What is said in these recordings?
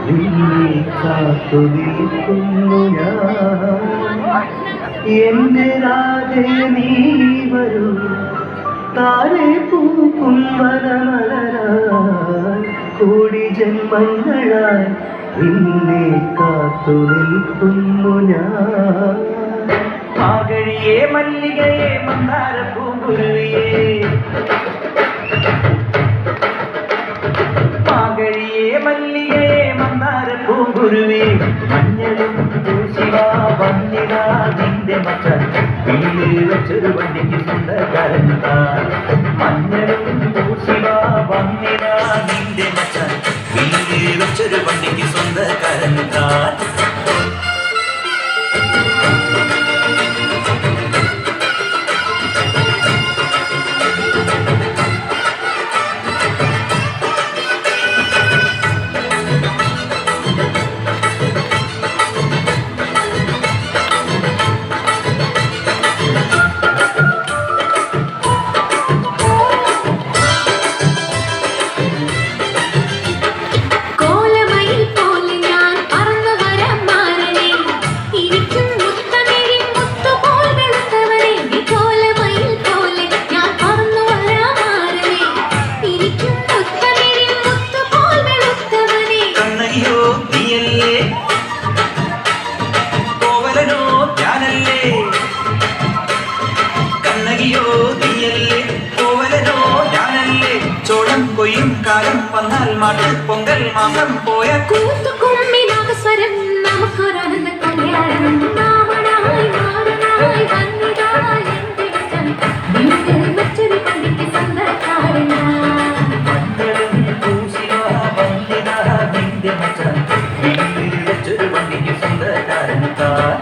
നിന്നെ കാത്തു നിൽക്കുന്നു ഞാൻ. എന്റെ രാധേ നീ വരൂ, താരെ പൂക്കും വനമലരായി, കോടി ജന്മങ്ങളായി നിന്നെ കാത്തു നിൽക്കുന്നു ഞാൻ. മാകഴിയേ മല്ലികയെ മന്ദാര പൂങ്കുരുവിയേ, മാകഴിയേ മല്ലികയെ മന്ദാര പൂങ്കുരുവി, മഞ്ഞളും പൂശിവാ വന്നിതാ നിന്റെ മച്ചാൻ, വീട്ടിൽ വെച്ചൊരു വണ്ടിക്ക് സ്വന്തക്കാരൻ താൻ. മഞ്ഞളും പൂശിവാ വന്നിതാ നിന്റെ മച്ചാൻ, വീട്ടിൽ വെച്ചൊരു വണ്ടിക്ക് സ്വന്തക്കാരൻ താൻ. ചോളം കൊയ്യും കാലം വന്നാൽ മാട്ട് പൊങ്കൽ മാസം പോയ കൂത്തുകുമ്മി നാഗസ്വരം നമുക്കൊരാനന്ദ കല്യാണം. നാമനായി നാടനായി വന്നിതായി എന്റെ വചൻ, വീട്ടിൽ വെച്ചൊരു പള്ളിക്ക് സ്വന്തക്കാരൻ. മഞ്ഞളും പൂശിവാ വന്നിതാ നിന്റെ മച്ചാൻ, വീട്ടിൽ വെച്ചൊരു വണ്ടിക്ക് സ്വന്തക്കാരൻ താൻ.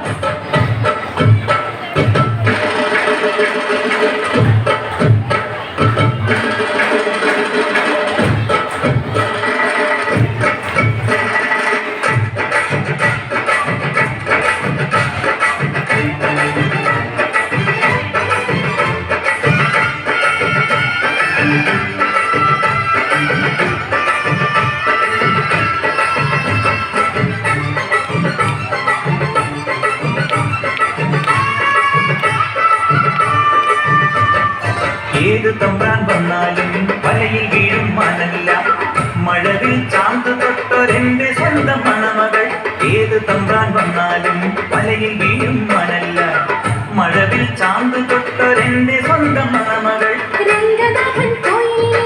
ഏത് തമ്പ്രാൻ വന്നാലും വലയിൽ വീഴും മനല്ല, മഴവിൽ ചാന്ത് തൊട്ടൊരെന്റെ സ്വന്തം മണമകൾ. ഏത് തമ്പ്രാൻ വന്നാലും വലയിൽ വീഴും മനല്ല, മഴവിൽ ചാന്ത് തൊട്ടൊരെന്റെ സ്വന്തം മണമകൾ. രംഗനാഥൻ കോയിലേ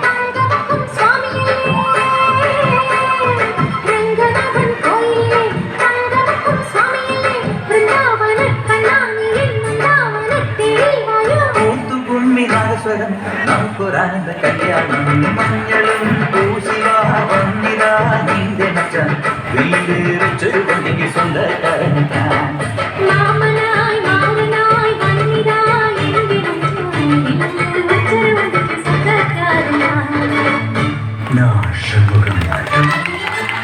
തങ്കമക്കും സ്വാമിയേ, രംഗനാഥൻ കോയിലേ തങ്കമക്കും സ്വാമിയേ, വൃന്ദാവന കണ്ണാനിയിൽ വൃന്ദാവനത്തേടി വായോ. കൂത്തുകുമ്മി നാഗസ്വരം നമുക്കൊരാനന്ദ കല്യാണം. മഞ്ഞളും